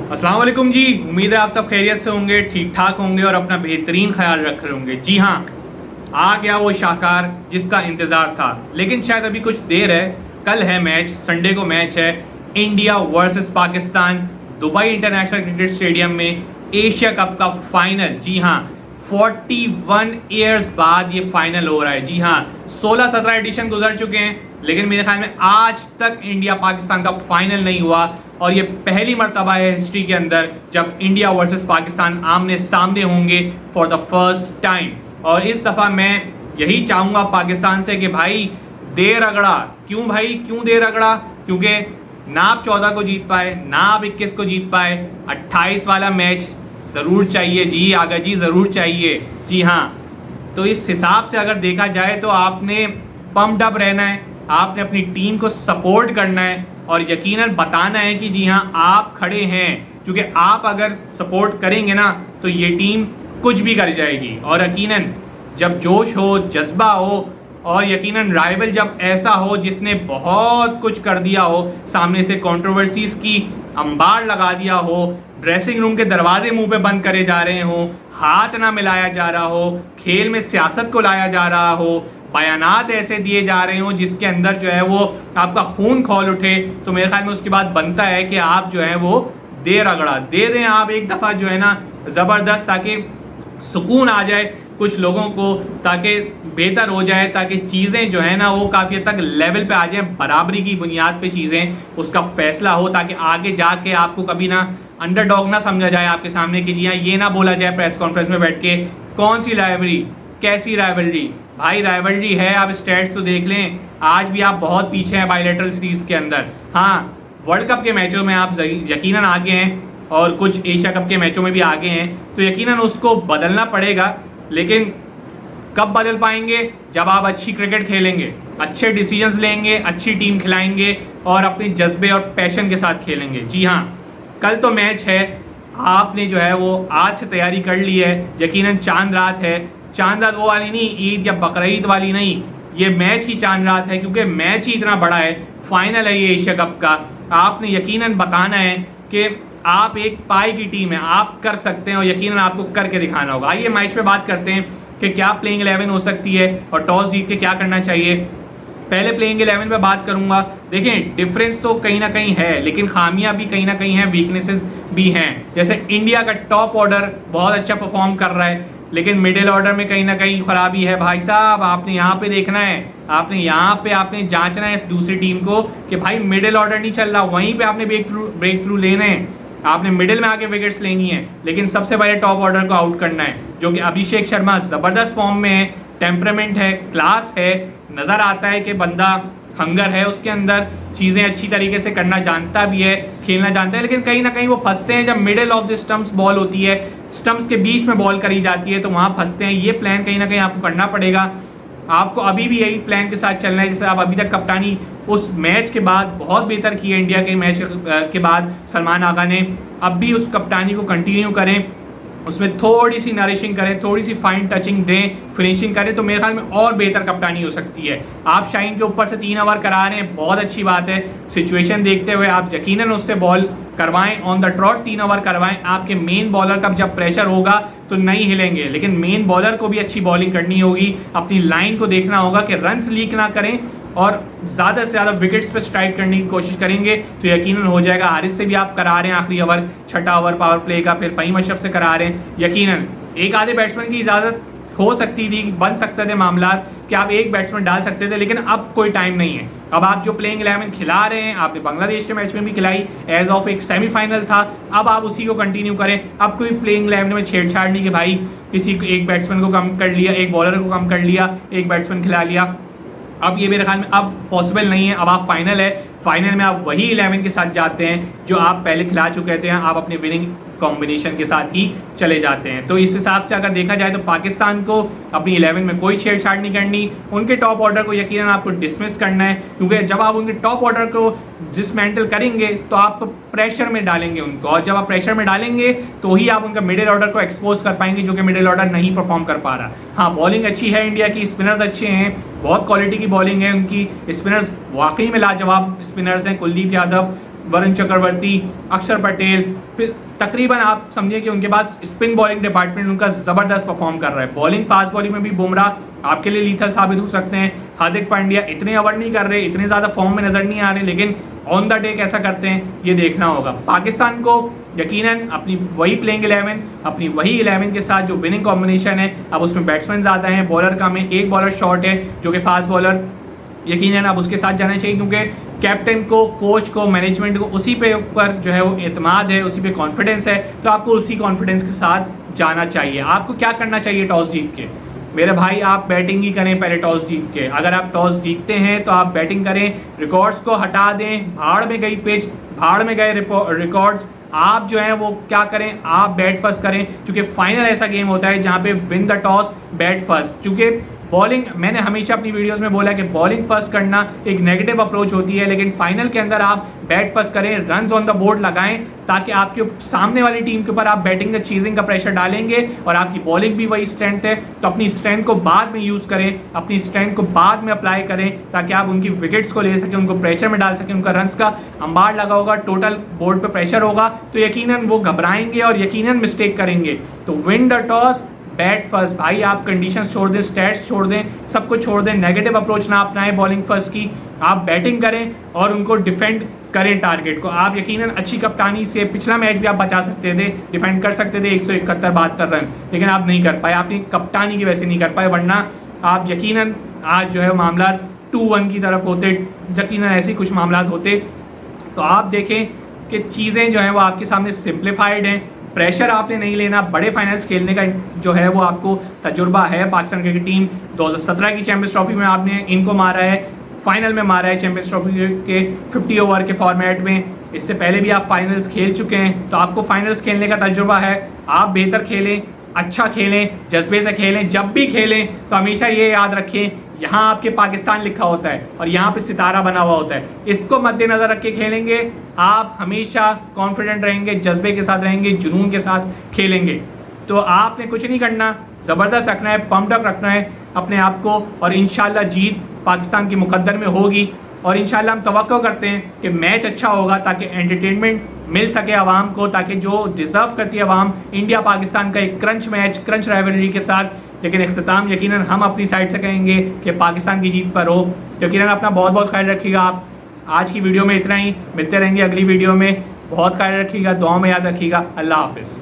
अस्सलाम वालेकुम जी। उम्मीद है आप सब खैरियत से होंगे, ठीक ठाक होंगे और अपना बेहतरीन ख्याल रख रहे होंगे। जी हाँ, आ गया वो शाहकार जिसका इंतज़ार था, लेकिन शायद अभी कुछ देर है। कल है मैच, संडे को मैच है, India versus Pakistan, Dubai international cricket stadium में एशिया कप का फाइनल। जी हाँ, 41 ईयर्स बाद ये फाइनल हो रहा है। जी हाँ, 16-17 एडिशन गुजर चुके हैं, लेकिन मेरे ख्याल में आज तक इंडिया पाकिस्तान का फाइनल नहीं हुआ और ये पहली मर्तबा है हिस्ट्री के अंदर जब इंडिया वर्सेस पाकिस्तान आमने सामने होंगे फॉर द फर्स्ट टाइम। और इस दफ़ा मैं यही चाहूँगा पाकिस्तान से कि भाई दे रगड़ा। क्यों भाई, क्यों दे रगड़ा? क्योंकि ना आप 14 को जीत पाए, ना आप 21 को जीत पाए, 28 वाला मैच ज़रूर चाहिए जी, आगा जी ज़रूर चाहिए। जी हाँ, तो इस हिसाब से अगर देखा जाए तो आपने पम्प्ड अप रहना है, आपने अपनी टीम को सपोर्ट करना है और यकीनन बताना है कि जी हाँ आप खड़े हैं। क्योंकि आप अगर सपोर्ट करेंगे ना तो ये टीम कुछ भी कर जाएगी। और यकीनन जब जोश हो, जज्बा हो और यकीनन राइवल जब ऐसा हो जिसने बहुत कुछ कर दिया हो, सामने से कंट्रोवर्सीज की अंबार लगा दिया हो, ड्रेसिंग रूम के दरवाजे मुंह पे बंद करे जा रहे हो, हाथ ना मिलाया जा रहा हो, खेल में सियासत को लाया जा रहा हो, बयानात ऐसे दिए जा रहे हो जिसके अंदर जो है वो आपका खून खौल उठे, तो मेरे ख्याल में उसके बाद बनता है कि आप जो है वो दे रगड़ा दे दें आप एक दफ़ा जो है ना ज़बरदस्त, ताकि सुकून आ जाए कुछ लोगों को, ताकि बेहतर हो जाए, ताकि चीज़ें जो है ना वो काफ़ी हद तक लेवल पे आ जाए, बराबरी की बुनियाद पे चीज़ें उसका फैसला हो, ताकि आगे जाके आपको कभी ना अंडरडॉग ना समझा जाए आपके सामने कि जी हाँ ये ना बोला जाए प्रेस कॉन्फ्रेंस में बैठ के कौन सी राइवलरी, कैसी राइवलरी। भाई राइवलरी है, आप स्टैट्स तो देख लें, आज भी आप बहुत पीछे हैं बायलैटरल सीरीज़ के अंदर। हाँ, वर्ल्ड कप के मैचों में आप यकीनन आगे हैं और कुछ एशिया कप के मैचों में भी आगे हैं, तो यकीनन उसको बदलना पड़ेगा। लेकिन कब बदल पाएंगे? जब आप अच्छी क्रिकेट खेलेंगे, अच्छे डिसीजंस लेंगे, अच्छी टीम खिलाएंगे और अपने जज्बे और पैशन के साथ खेलेंगे। जी हाँ, कल तो मैच है, आपने जो है वो आज से तैयारी कर ली है। यकीनन चांद रात है, चांद रात वो वाली नहीं, ईद या बकरीद वाली नहीं, ये मैच ही चांद रात है, क्योंकि मैच ही इतना बड़ा है, फाइनल है ये एशिया कप का। आपने यकीनन बताना है कि आप एक पाई की टीम है, आप कर सकते हैं और यकीनन आपको करके दिखाना होगा। आइए मैच पे बात करते हैं कि क्या प्लेइंग 11 हो सकती है और टॉस जीत के क्या करना चाहिए। पहले प्लेइंग 11 पे बात करूंगा। देखें, डिफरेंस तो कहीं ना कहीं है, लेकिन खामियां भी कहीं ना कहीं हैं, वीकनेसेस भी हैं। जैसे इंडिया का टॉप ऑर्डर बहुत अच्छा परफॉर्म कर रहा है, लेकिन मिडिल ऑर्डर में कहीं ना कहीं खराबी है। भाई साहब, आपने यहाँ पे देखना है, आपने यहाँ पे आपने जांचना है दूसरी टीम को कि भाई मिडिल ऑर्डर नहीं चल रहा, वहीं पे आपने ब्रेक थ्रू लेने हैं, आपने मिडिल में आके विकेट्स लेनी है, लेकिन सबसे पहले टॉप ऑर्डर को आउट करना है। जो कि अभिषेक शर्मा ज़बरदस्त फॉर्म में है, टेम्परामेंट है, क्लास है, नज़र आता है कि बंदा हंगर है उसके अंदर, चीज़ें अच्छी तरीके से करना जानता भी है, खेलना जानता है, लेकिन कहीं ना कहीं वो फंसते हैं जब middle of the stumps ball होती है, स्टम्प्स के बीच में बॉल करी जाती है, तो वहाँ फंसते हैं। ये प्लान कहीं ना कहीं आपको करना पड़ेगा। आपको अभी भी यही प्लान के साथ चलना है। जैसे आप अभी तक कप्तानी उस मैच के बाद बहुत बेहतर की है, इंडिया के मैच के बाद सलमान आगा ने, अब भी उस कप्तानी को कंटिन्यू करें, उसमें थोड़ी सी नरिशिंग करें, थोड़ी सी फाइन टचिंग दें, फिनिशिंग करें, तो मेरे ख्याल में और बेहतर कप्तानी हो सकती है। आप शाहीन के ऊपर से 3 ओवर करा रहे हैं, बहुत अच्छी बात है। सिचुएशन देखते हुए आप यकीनन उससे बॉल करवाएं, ऑन द ट्रॉट 3 ओवर करवाएं। आपके मेन बॉलर का जब प्रेशर होगा तो नहीं हिलेंगे, लेकिन मेन बॉलर को भी अच्छी बॉलिंग करनी होगी, अपनी लाइन को देखना होगा कि रन्स लीक ना करें और ज़्यादा से ज़्यादा विकेट्स पे स्ट्राइक करने की कोशिश करेंगे तो यकीनन हो जाएगा। हारिस से भी आप करा रहे हैं आखिरी ओवर, 6ठा ओवर पावर प्ले का, फिर फ़हीम अशरफ से करा रहे हैं। यकीनन एक आधे बैट्समैन की इजाज़त हो सकती थी, बन सकते थे मामला कि आप एक बैट्समैन डाल सकते थे, लेकिन अब कोई टाइम नहीं है। अब आप जो प्लेइंग 11 खिला रहे हैं, आपने बांग्लादेश के मैच में भी खिलाई, एज ऑफ एक सेमीफाइनल था, अब आप उसी को कंटिन्यू करें। अब कोई प्लेइंग 11 में छेड़छाड़ नहीं कि भाई किसी एक बैट्समैन को कम कर लिया, एक बॉलर को कम कर लिया, एक बैट्समैन खिला लिया। अब ये मेरे ख्याल में अब पॉसिबल नहीं है। अब आप फाइनल है, फाइनल में आप वही 11 के साथ जाते हैं जो आप पहले खिला चुके थे, आप अपने विनिंग कॉम्बिनेशन के साथ ही चले जाते हैं। तो इस हिसाब से अगर देखा जाए तो पाकिस्तान को अपनी 11 में कोई छेड़छाड़ नहीं करनी, उनके टॉप ऑर्डर को यकीनन आपको डिसमिस करना है, क्योंकि जब आप उनके टॉप ऑर्डर को डिसमेंटल करेंगे तो आप तो प्रेशर में डालेंगे उनको, और जब आप प्रेशर में डालेंगे तो ही आप उनका मिडिल ऑर्डर को एक्सपोज कर पाएंगे, जो कि मिडिल ऑर्डर नहीं परफॉर्म कर पा रहा। हाँ, बॉलिंग अच्छी है इंडिया की, स्पिनर्स अच्छे हैं, बहुत क्वालिटी की बॉलिंग है उनकी, स्पिनर्स वाकई में लाजवाब स्पिनर्स हैं। कुलदीप यादव वरुण चक्रवर्ती, अक्षर पटेल, फिर तकरीबन आप समझिए कि उनके पास स्पिन बॉलिंग डिपार्टमेंट उनका ज़बरदस्त परफॉर्म कर रहा है। बॉलिंग, फास्ट बॉलिंग में भी बुमराह आपके लिए लीथल साबित हो सकते हैं। हार्दिक पांड्या इतने ओवर नहीं कर रहे, इतने ज़्यादा फॉर्म में नज़र नहीं आ रहे, लेकिन ऑन द डे कैसा करते हैं ये देखना होगा। पाकिस्तान को यकीनन अपनी वही प्लेइंग 11, अपनी वही 11 के साथ जो विनिंग कॉम्बिनेशन है, अब उसमें बैट्समैन ज़्यादा हैं, बॉलर कम है, एक बॉलर शॉर्ट है जो कि फास्ट बॉलर, यकीनन अब उसके साथ जाना चाहिए क्योंकि कैप्टन को, कोच को, मैनेजमेंट को उसी पे ऊपर जो है वो एतमाद है, उसी पे कॉन्फिडेंस है, तो आपको उसी कॉन्फिडेंस के साथ जाना चाहिए। आपको क्या करना चाहिए टॉस जीत के? मेरे भाई आप बैटिंग ही करें पहले टॉस जीत के। अगर आप टॉस जीतते हैं तो आप बैटिंग करें, रिकॉर्ड्स को हटा दें, भाड़ में गई पिच, भाड़ में गए रिकॉर्ड्स, आप जो है वो क्या करें, आप बैट फर्स्ट करें, क्योंकि फाइनल ऐसा गेम होता है जहाँ पे win the toss bat first. क्योंकि बॉलिंग, मैंने हमेशा अपनी वीडियोस में बोला कि बॉलिंग फर्स्ट करना एक नेगेटिव अप्रोच होती है, लेकिन फाइनल के अंदर आप बैट फर्स्ट करें, रन्स ऑन द बोर्ड लगाएं, ताकि आपके सामने वाली टीम के ऊपर आप बैटिंग का चीजिंग का प्रेशर डालेंगे और आपकी बॉलिंग भी वही स्ट्रेंथ है, तो अपनी स्ट्रेंथ को बाद में यूज़ करें, अपनी स्ट्रेंथ को बाद में अप्लाई करें, ताकि आप उनकी विकेट्स को ले सकें, उनको प्रेशर में डाल सकें, उनका रन्स का अंबार लगा होगा, टोटल बोर्ड पर प्रेशर होगा, तो यकीनन वो घबराएंगे और यकीनन मिस्टेक करेंगे। तो win the toss bat first. भाई आप कंडीशंस छोड़ दें, स्टैट्स छोड़ दें, सब कुछ छोड़ दें, नेगेटिव अप्रोच ना अपनाएं बॉलिंग फर्स्ट की, आप बैटिंग करें और उनको डिफेंड करें टारगेट को। आप यकीनन अच्छी कप्तानी से पिछला मैच भी आप बचा सकते थे, डिफेंड कर सकते थे 171-72 रन, लेकिन आप नहीं कर पाए, आपने कप्तानी की वजह से नहीं कर पाए, वरना आप यकीनन आज जो है मामला 2-1 की तरफ होते, यकीनन ऐसे कुछ मामला होते। तो आप देखें कि चीज़ें जो हैं वो आपके सामने सिंप्लीफाइड हैं, प्रेशर आपने नहीं लेना, बड़े फाइनल्स खेलने का जो है वो आपको तजुर्बा है। पाकिस्तान क्रिकेट टीम 2017 की चैंपियंस ट्रॉफी में आपने इनको मारा है, फाइनल में मारा है चैंपियंस ट्रॉफी के 50 ओवर के फॉर्मेट में, इससे पहले भी आप फाइनल्स खेल चुके हैं, तो आपको फाइनल्स खेलने का तजुर्बा है। आप बेहतर खेलें, अच्छा खेलें, जज्बे से खेलें, जब भी खेलें तो हमेशा ये याद रखें यहाँ आपके पाकिस्तान लिखा होता है और यहाँ पे सितारा बना हुआ होता है, इसको मद्देनज़र रख के खेलेंगे, आप हमेशा कॉन्फिडेंट रहेंगे, जज्बे के साथ रहेंगे, जुनून के साथ खेलेंगे। तो आपने कुछ नहीं करना, ज़बरदस्त रखना है, पम्प्ड अप रखना है अपने आप को, और इंशाल्लाह जीत पाकिस्तान की मुकद्दर में होगी। और इंशाल्लाह हम तवक्को करते हैं कि मैच अच्छा होगा ताकि एंटरटेनमेंट मिल सके आवाम को, ताकि जो डिज़र्व करती है आवाम इंडिया पाकिस्तान का एक क्रंच मैच, क्रंच राइवलरी के साथ। लेकिन इख्तिताम यकीनन हम अपनी साइड से कहेंगे कि पाकिस्तान की जीत पर हो। यकीनन अपना बहुत बहुत ख्याल रखिएगा। आप आज की वीडियो में इतना ही, मिलते रहेंगे अगली वीडियो में। बहुत ख्याल रखिएगा, दुआ में याद रखिएगा। अल्लाह हाफिज़।